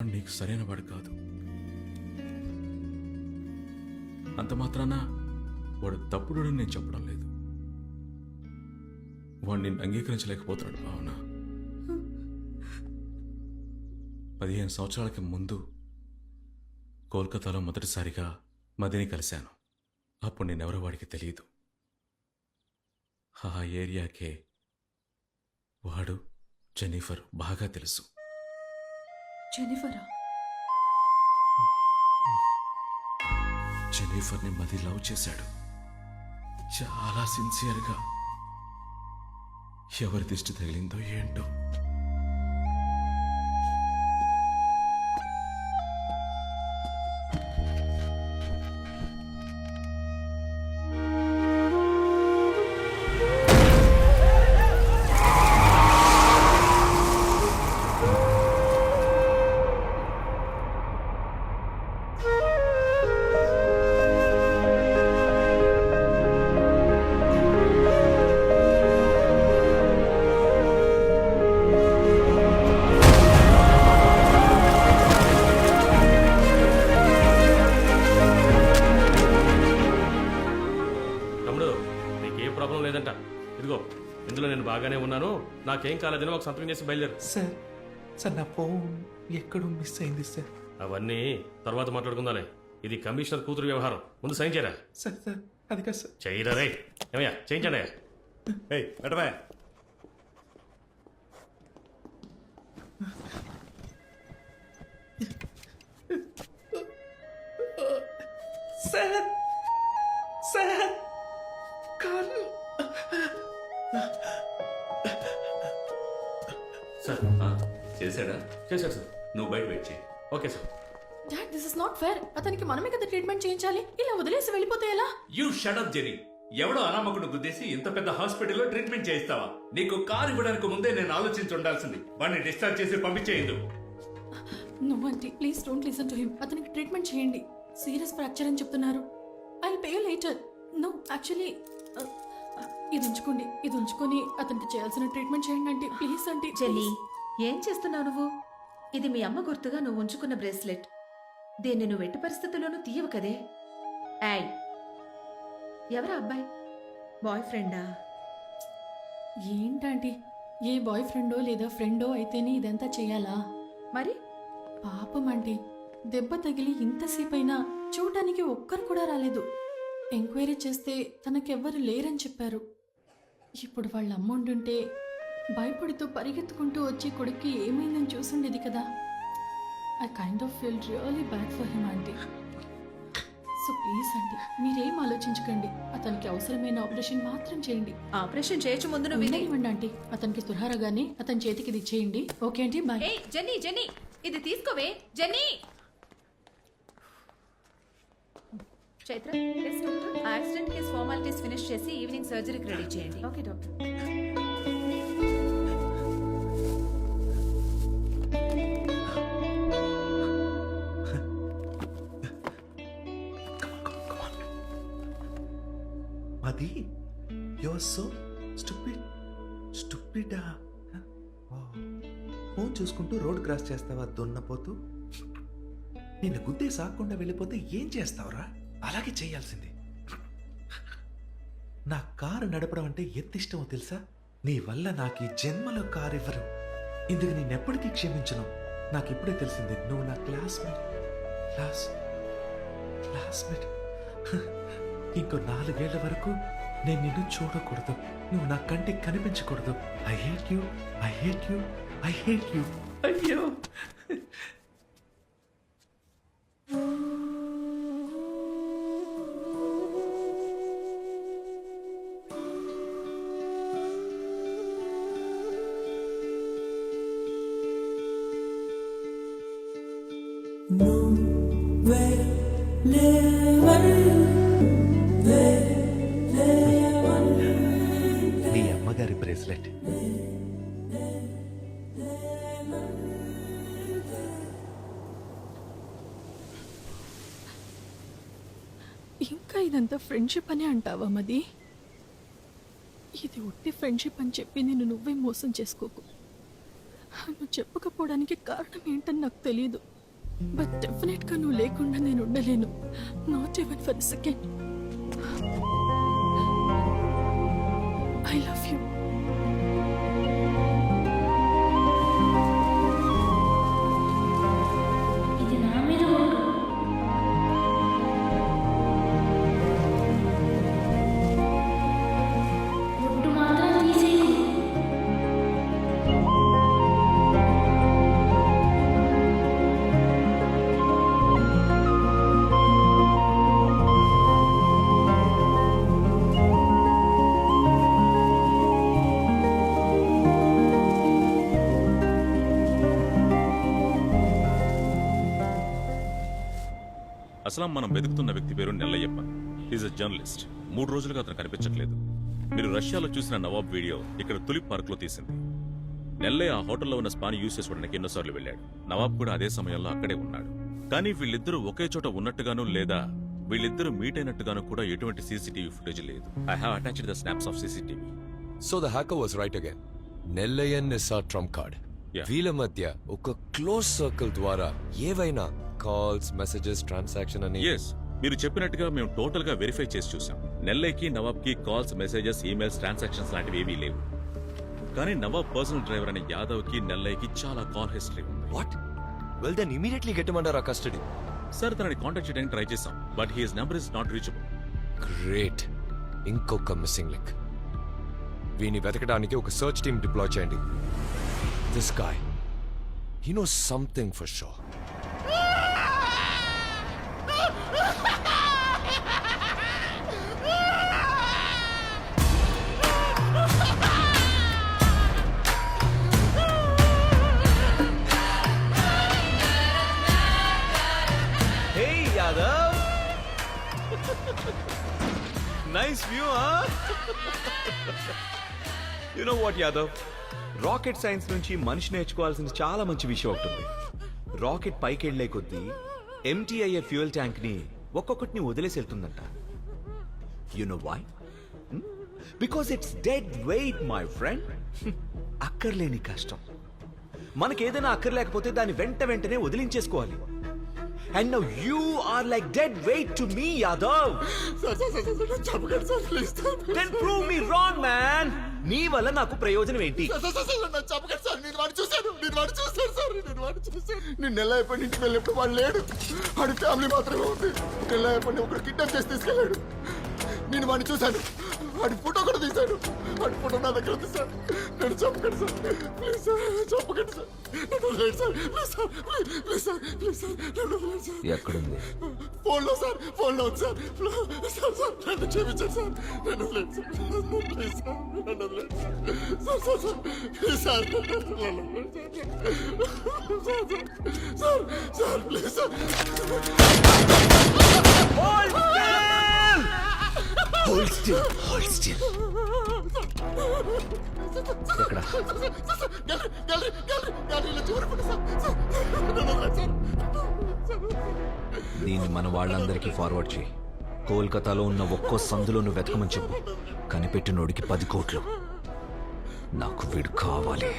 నీకు సరైన వాడు కాదు. అంత మాత్రాన వాడు తప్పుడు నేను చెప్పడం లేదు. వాడు నిన్ను అంగీకరించలేకపోతున్నాడు భావన. 15 సంవత్సరాలకి ముందు కోల్కతాలో మొదటిసారిగా మదిని కలిశాను. అప్పుడు నేనెవరో వాడికి తెలియదు. ఆ ఏరియాకే వాడు జెన్నిఫర్ బాగా తెలుసు. జెన్నిఫరా? జెన్నిఫర్ని మది లవ్ చేశాడు, చాలా సిన్సియర్గా. ఎవరి దిష్టి తగిలిందో ఏంటో. ఇదిగో ఇందులో నేను బాగానే ఉన్నాను, నాకేం కాలేదని ఒక సంతకం చేసి బయలుదేరు. సార్ సార్ నా ఫోన్ ఎక్కడో మిస్ అయింది సార్. అవన్నీ తర్వాత మాట్లాడుకుందాలే. ఇది కమిషనర్ కూతురు వ్యవహారం, ముందు సైన్ చేయరా. సార్ సార్ అది కాదు సార్. చేయరా రే. ఏమయ్యా చేయించండి. సార్ సార్ కాలు సార్ చేశాడా? చేశాడు సార్. నువ్వు బయట వెయిట్ చేయి. Okay sir. Dad, this is not fair. అతనికి మనమే కదా ట్రీట్మెంట్ చేయించాలి. ఇలా వదిలేసి వెళ్ళిపోతే ఎలా? You shut up Jerry. ఎవడో అనామకుడు గుద్దేసి ఇంత పెద్ద హాస్పిటల్లో ట్రీట్మెంట్ చేయిస్తావా? నీకు కారు ఇవ్వడానికి ముందే నేను ఆలోచించి ఉండాల్సింది. వాడిని డిశ్చార్జ్ చేసి పంపించేయండు. No aunty, please don't listen to him. అతనికి ట్రీట్మెంట్ చేయండి. సీరియస్ ఫ్రాక్చర్ అని చెప్తున్నారు. I will pay you later. No actually ఇది ఉంచుకొని అతనికి చేయాల్సిన ట్రీట్మెంట్ చేయండి ఆంటీ. Please aunty. జెన్నీ, ఏం చేస్తున్నావు నువ్వు? ఇది మీ అమ్మ గుర్తుగా నువ్వు ఉంచుకున్న బ్రేస్లెట్. దీన్ని నువ్వు ఎట్టి పరిస్థితుల్లోనూ తీయవు కదే. యాయ్, ఎవరా అబ్బాయి? బాయ్ ఫ్రెండా? ఏంటంటీ, ఏ బాయ్ ఫ్రెండో లేదా ఫ్రెండో అయితేనే ఇదంతా చెయ్యాలా? మరి పాపం ఆంటీ, దెబ్బ తగిలి ఇంతసేపైనా చూడటానికి ఒక్కరు కూడా రాలేదు. ఎంక్వైరీ చేస్తే తనకెవ్వరు లేరని చెప్పారు. ఇప్పుడు వాళ్ళ అమ్మ ఉండుంటే భయపడుతూ పరిగెత్తుకుంటూ వచ్చి కొడుక్కి ఏమైందని చూసుండేది కదా. I kind of feel really bad for him aunty. So please aunty, మీరేం ఆలోచించకండి. అతనికి అవసరమైన ఆపరేషన్ మాత్రం చేయండి. ఆపరేషన్ చేయొచ్చు ముందు నువ్వు ఇవ్వండి ఆంటీ. అతనికి తురహారగానే అతని చేతికి ఇది ఇచ్చేయండి. Okay aunty, bye. ఏయ్ జెన్నీ, జెన్నీ ఇది తీసుకోవే. Jenny, Chaitra accident case formalities finish చేసి ఈవినింగ్ సర్జరీకి రెడీ చేయండి. Okay doctor. అది యువర్ సో స్టూపిడా. ఫోన్ చూసుకుంటూ రోడ్ క్రాస్ చేస్తావా దున్నపోతూ? నిన్ను గుద్దే సాకుండా వెళ్ళిపోతే ఏం చేస్తావురా? అలాగే చేయాల్సింది. నా కారు నడపడం అంటే ఎంత ఇష్టమో తెలుసా? నీ వల్ల నాకు ఈ జన్మలో కారు ఇవ్వరు. ఇందుకు నేనెప్పటికీ క్షమించను. నాకు ఇప్పుడే తెలిసింది నువ్వు నా క్లాస్మేట్. ఇంకో 4 ఏళ్ల వరకు నేను నిన్ను చూడకూడదు. నువ్వు నా కంటికి కనిపించకూడదు. I hate you. అయ్యో, నీ అమ్మగారి బ్రేస్లెట్. ఇంకా ఇదంతా ఫ్రెండ్షిప్ అని అంటావా మది? ఇది ఉట్టి ఫ్రెండ్షిప్ అని చెప్పి నిన్ను నువ్వే మోసం చేసుకోకు. నువ్వు చెప్పకపోవడానికి కారణం ఏంటని నాకు తెలియదు. బట్ డెఫినెట్గా నువ్వు లేకుండా నేను ఉండలేను. Not even for second. I love you. ఇది నా మీద ఒట్టు. ఒట్టు మాత్రం తీసేయకు. అసలు మనం వెతుకుతున్న వ్యక్తి పేరు నెల్లయ్యప్ప. Is a journalist. 3 రోజులుగా అతను కనిపించట్లేదు. మీరు రష్యాలో చూసిన నవాబ్ వీడియో ఇక్కడ తులిప్ పార్క్ లో తీసింది. నెల్లయ్య ఆ హోటల్లో ఉన్న స్పాన్ యూజ్ చేసుకోవడానికి ఎన్నోసార్లు వెళ్ళాడు. నవాబ్ కూడా అదే సమయంలో అక్కడే ఉన్నాడు. కానీ వీళ్ళిద్దరూ ఒకే చోట ఉన్నట్టుగాను లేదా వీళ్ళిద్దరూ మీట్ అయినట్టుగాను కూడా ఎటువంటి సీసీటీవీ ఫుటేజ్ లేదు. I have attached the snaps of CCTV. So the hacker was right again. Nellayan is our trump card. Yeah. వీళ్ళ మధ్య ఒక క్లోజ్ సర్కిల్ ద్వారా ఏవైనా కాల్స్, మెసేజెస్, ట్రాన్సాక్షన్ అని ఎస్, మీరు చెప్పినట్టుగా మేము టోటల్ గా వెరిఫై చేసి చూసాం. నెల్లయ్యకి నవాబ్ కి కాల్స్, మెసేజెస్, ఈమెయిల్స్, ట్రాన్సాక్షన్స్ లాంటివి ఏమీ లేవు. కానీ నవాబ్ పర్సనల్ డ్రైవర్ అనే యాదవ్ కి నెల్లయ్యకి చాలా కాల్ హిస్టరీ ఉంది. What? Well then immediately get him under our custody. Sir తనని కాంటాక్ట్ చేయడానికి ట్రై చేసాం, but his number is not reachable. Great. ఇంకొక మిస్సింగ్ లింక్. వీని వెతకడానికి ఒక సర్చ్ టీమ్ డిప్లాయ్ చేయండి. This guy, he knows something for sure. Hey Yadav! Nice view, huh? You know what, Yadav? Rocket science నుంచి మనిషి నేర్చుకోవాల్సిన చాలా మంచి విషయం ఒకటి ఉంది. రాకెట్ పైకి వెళ్లే కొద్దీ ఎంటీ అయ్యే ఫ్యూయల్ ట్యాంక్ ని ఒక్కొక్కటిని వదిలేసి వెళ్తుందంట. You know why? Because it's dead weight my friend. అక్కర్లేని కష్టం. మనకేదైనా అక్కర్లేకపోతే దాన్ని వెంటనే వదిలించేసుకోవాలి. And now you are like dead weight to me, Yadav. Then prove me wrong, man. నీ వల్ల నాకు ప్రయోజనం ఏంటి? నేను నెల్లయ్యప్పటి ఇంటికి వెళ్ళినప్పుడు వాడు లేడు. వాడి ఫ్యామిలీ మాత్రమే ఉంది. నెల్లయ్యప్పని ఒకడు కిడ్నాప్ చేసి తీసుకెళ్ళాడు. నేను వాడిని చూశాను. వాడి ఫోటో కూడా తీశాడు. వాడి ఫోటో నా దగ్గర ఉంది సార్. నేను చెప్పకండి సార్, ప్లీజ్ సార్, చెప్పకండి సార్. నన్ను లేదు sir, please sir, please sir, please sir, నన్ను లేదు సార్. ఎక్కడుంది? ఫోన్లో సార్, ఫోన్లో ఉంది సార్. సార్ సార్ నన్ను క్షమించండి సార్. నన్ను లేదు సార్, ప్లీజ్ సార్, నన్ను లేదు sir. Sir sir please sir, sir sir please sir. Hold still. Hold still. ఎక్కడ? దీన్ని మన వాళ్ళందరికీ ఫార్వర్డ్ చేయి. కోల్కతాలో ఉన్న ఒక్కో సందులోను వెతకమని చెప్పు. కనిపెట్టినోడికి 10 కోట్లు. నాకు వీడు కావాలి.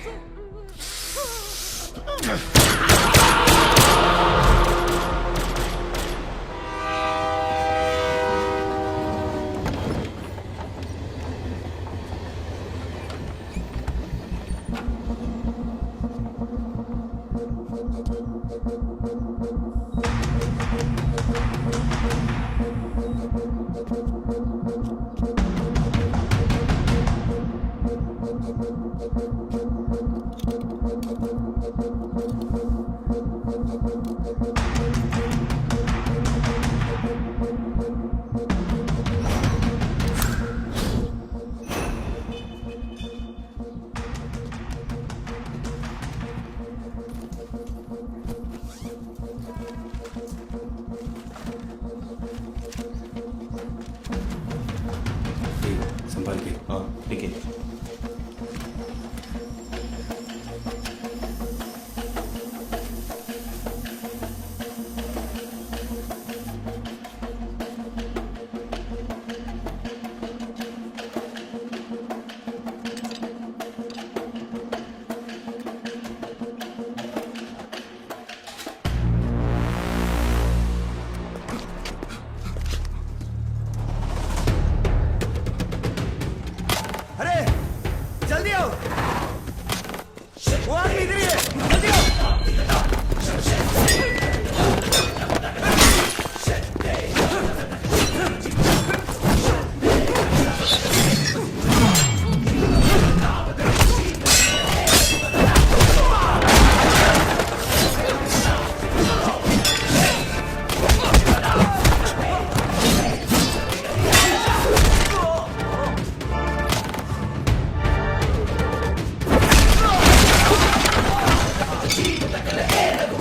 संभाल के हाँ ठीक है